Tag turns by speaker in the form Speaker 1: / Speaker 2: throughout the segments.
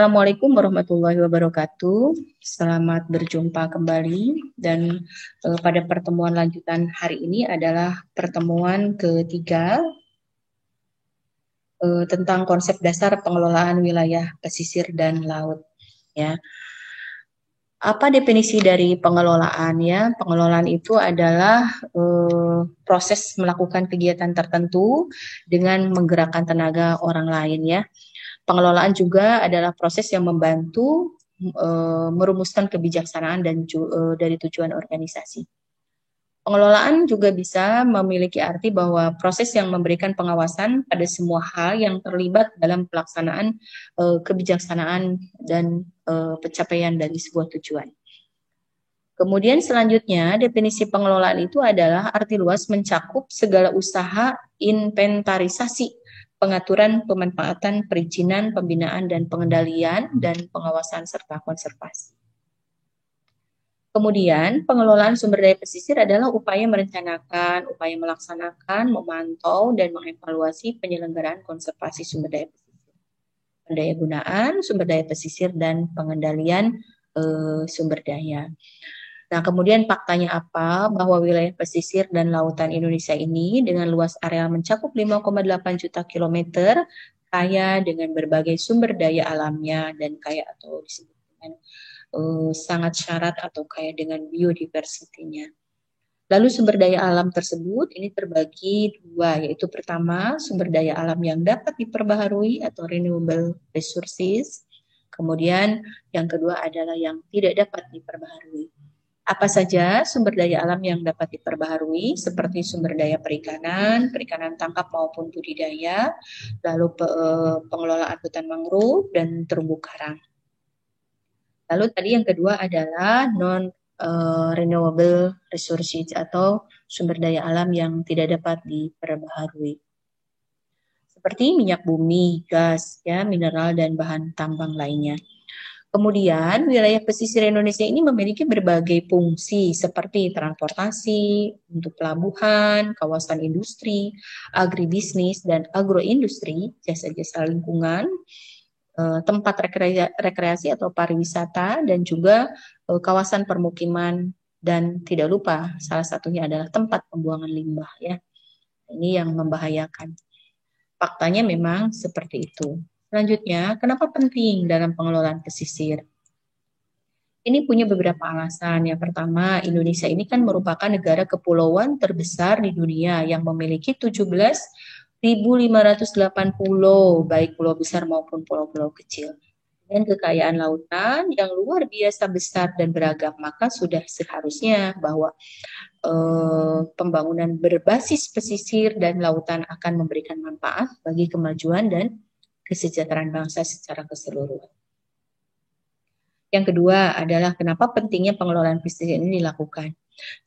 Speaker 1: Assalamualaikum warahmatullahi wabarakatuh. Selamat berjumpa kembali dan pada pertemuan lanjutan hari ini adalah pertemuan ketiga tentang konsep dasar pengelolaan wilayah pesisir dan laut. Ya, apa definisi dari pengelolaan? Ya, pengelolaan itu adalah proses melakukan kegiatan tertentu dengan menggerakkan tenaga orang lain. Ya. Pengelolaan juga adalah proses yang membantu merumuskan kebijaksanaan dan dari tujuan organisasi. Pengelolaan juga bisa memiliki arti bahwa proses yang memberikan pengawasan pada semua hal yang terlibat dalam pelaksanaan kebijaksanaan dan pencapaian dari sebuah tujuan. Kemudian selanjutnya, definisi pengelolaan itu adalah arti luas mencakup segala usaha inventarisasi, pengaturan, pemanfaatan, perizinan, pembinaan, dan pengendalian, dan pengawasan serta konservasi. Kemudian, pengelolaan sumber daya pesisir adalah upaya merencanakan, upaya melaksanakan, memantau, dan mengevaluasi penyelenggaraan konservasi sumber daya pesisir, pendaya gunaan sumber daya pesisir, dan pengendalian sumber daya. Nah, kemudian faktanya apa? Bahwa wilayah pesisir dan lautan Indonesia ini dengan luas area mencakup 5,8 juta kilometer, kaya dengan berbagai sumber daya alamnya dan kaya atau disebut dengan sangat syarat atau kaya dengan biodiversitinya. Lalu sumber daya alam tersebut ini terbagi dua, yaitu pertama sumber daya alam yang dapat diperbaharui atau renewable resources, kemudian yang kedua adalah yang tidak dapat diperbaharui. Apa saja sumber daya alam yang dapat diperbaharui seperti sumber daya perikanan, perikanan tangkap maupun budidaya, lalu pengelolaan hutan mangrove dan terumbu karang. Lalu tadi yang kedua adalah non-renewable resources atau sumber daya alam yang tidak dapat diperbaharui. Seperti minyak bumi, gas, ya, mineral, dan bahan tambang lainnya. Kemudian, wilayah pesisir Indonesia ini memiliki berbagai fungsi seperti transportasi, untuk pelabuhan, kawasan industri, agribisnis, dan agroindustri, jasa-jasa lingkungan, tempat rekreasi atau pariwisata, dan juga kawasan permukiman, dan tidak lupa salah satunya adalah tempat pembuangan limbah. Ya, ini yang membahayakan. Faktanya memang seperti itu. Selanjutnya, kenapa penting dalam pengelolaan pesisir? Ini punya beberapa alasan. Yang pertama, Indonesia ini kan merupakan negara kepulauan terbesar di dunia yang memiliki 17.508 pulau, baik pulau besar maupun pulau-pulau kecil. Dan kekayaan lautan yang luar biasa besar dan beragam, maka sudah seharusnya bahwa pembangunan berbasis pesisir dan lautan akan memberikan manfaat bagi kemajuan dan kesejahteraan bangsa secara keseluruhan. Yang kedua adalah kenapa pentingnya pengelolaan pesisir ini dilakukan.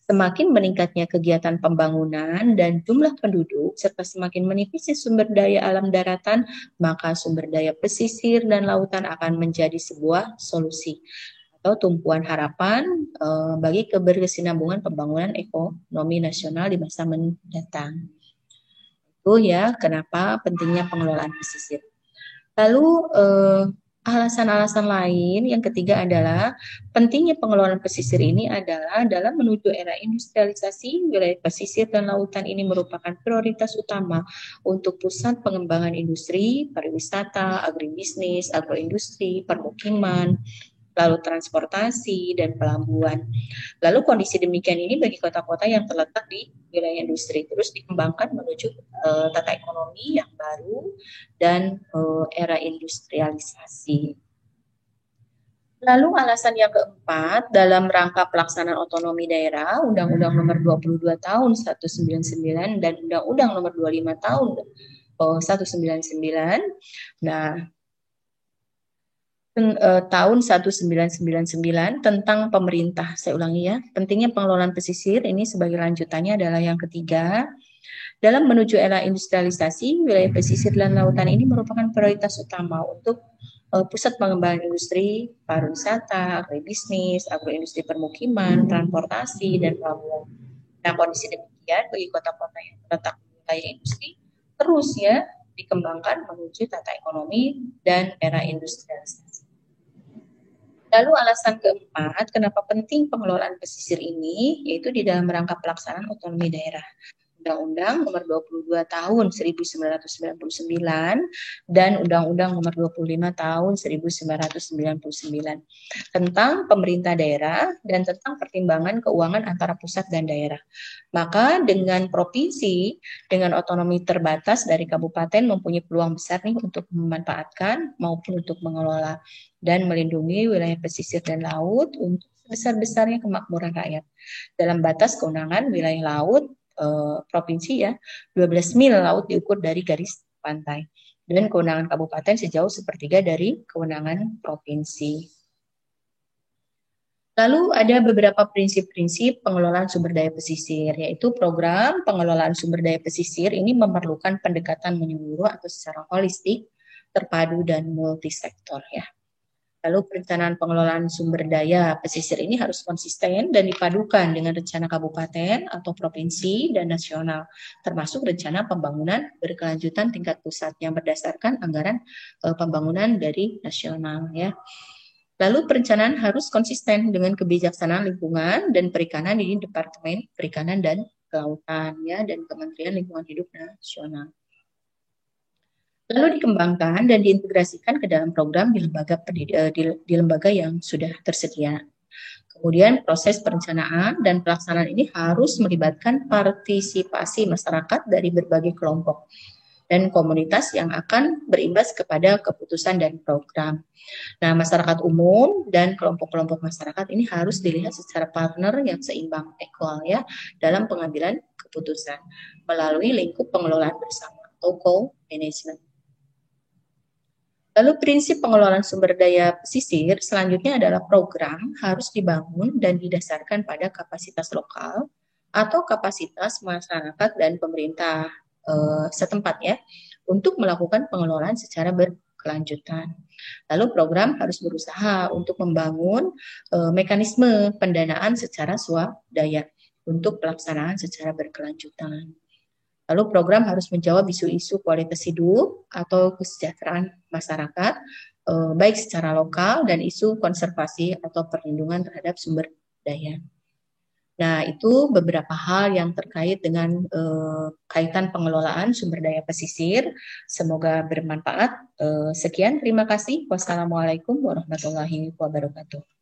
Speaker 1: Semakin meningkatnya kegiatan pembangunan dan jumlah penduduk, serta semakin menipisnya sumber daya alam daratan, maka sumber daya pesisir dan lautan akan menjadi sebuah solusi atau tumpuan harapan bagi keberkesinambungan pembangunan ekonomi nasional di masa mendatang. Itu ya kenapa pentingnya pengelolaan pesisir. Lalu alasan-alasan lain yang ketiga adalah pentingnya pengelolaan pesisir ini adalah dalam menuju era industrialisasi, wilayah pesisir dan lautan ini merupakan prioritas utama untuk pusat pengembangan industri, pariwisata, agribisnis, agroindustri, permukiman, lalu transportasi dan pelabuhan. Lalu kondisi demikian ini bagi kota-kota yang terletak di wilayah industri terus dikembangkan menuju tata ekonomi yang baru dan era industrialisasi. Lalu alasan yang keempat, dalam rangka pelaksanaan otonomi daerah, Undang-Undang Nomor 22 Tahun 199 dan Undang-Undang Nomor 25 Tahun 199. Nah, tahun 1999 tentang pemerintah. Saya ulangi ya, pentingnya pengelolaan pesisir ini sebagai lanjutannya adalah yang ketiga. Dalam menuju era industrialisasi, wilayah pesisir dan lautan ini merupakan prioritas utama untuk pusat pengembangan industri, pariwisata, agribisnis, agroindustri permukiman, transportasi, dan pelabuhan. Nah, kondisi demikian bagi kota-kota yang terletak di wilayah industri terus ya dikembangkan menuju tata ekonomi dan era industrialisasi. Lalu alasan keempat, kenapa penting pengelolaan pesisir ini, yaitu di dalam rangka pelaksanaan otonomi daerah. Undang-Undang Nomor 22 Tahun 1999 dan Undang-Undang Nomor 25 Tahun 1999 tentang pemerintah daerah dan tentang pertimbangan keuangan antara pusat dan daerah. Maka dengan provinsi dengan otonomi terbatas dari kabupaten mempunyai peluang besar nih untuk memanfaatkan maupun untuk mengelola dan melindungi wilayah pesisir dan laut untuk sebesar-besarnya kemakmuran rakyat dalam batas kewenangan wilayah laut provinsi ya 12 mil laut diukur dari garis pantai dan kewenangan kabupaten sejauh sepertiga dari kewenangan provinsi. Lalu ada beberapa prinsip-prinsip pengelolaan sumber daya pesisir, yaitu program pengelolaan sumber daya pesisir ini memerlukan pendekatan menyeluruh atau secara holistik, terpadu dan multisektor ya. Lalu perencanaan pengelolaan sumber daya pesisir ini harus konsisten dan dipadukan dengan rencana kabupaten atau provinsi dan nasional, termasuk rencana pembangunan berkelanjutan tingkat pusat yang berdasarkan anggaran pembangunan dari nasional ya. Lalu perencanaan harus konsisten dengan kebijaksanaan lingkungan dan perikanan di Departemen Perikanan dan Kelautan ya dan Kementerian Lingkungan Hidup Nasional. Lalu dikembangkan dan diintegrasikan ke dalam program di lembaga yang sudah tersedia. Kemudian proses perencanaan dan pelaksanaan ini harus melibatkan partisipasi masyarakat dari berbagai kelompok dan komunitas yang akan berimbas kepada keputusan dan program. Nah, masyarakat umum dan kelompok-kelompok masyarakat ini harus dilihat secara partner yang seimbang, equal ya, dalam pengambilan keputusan melalui lingkup pengelolaan bersama atau co-management. Lalu prinsip pengelolaan sumber daya pesisir selanjutnya adalah program harus dibangun dan didasarkan pada kapasitas lokal atau kapasitas masyarakat dan pemerintah setempat ya untuk melakukan pengelolaan secara berkelanjutan. Lalu program harus berusaha untuk membangun mekanisme pendanaan secara swadaya untuk pelaksanaan secara berkelanjutan. Lalu program harus menjawab isu-isu kualitas hidup atau kesejahteraan masyarakat, baik secara lokal dan isu konservasi atau perlindungan terhadap sumber daya. Nah, itu beberapa hal yang terkait dengan kaitan pengelolaan sumber daya pesisir. Semoga bermanfaat. Sekian, terima kasih. Wassalamualaikum warahmatullahi wabarakatuh.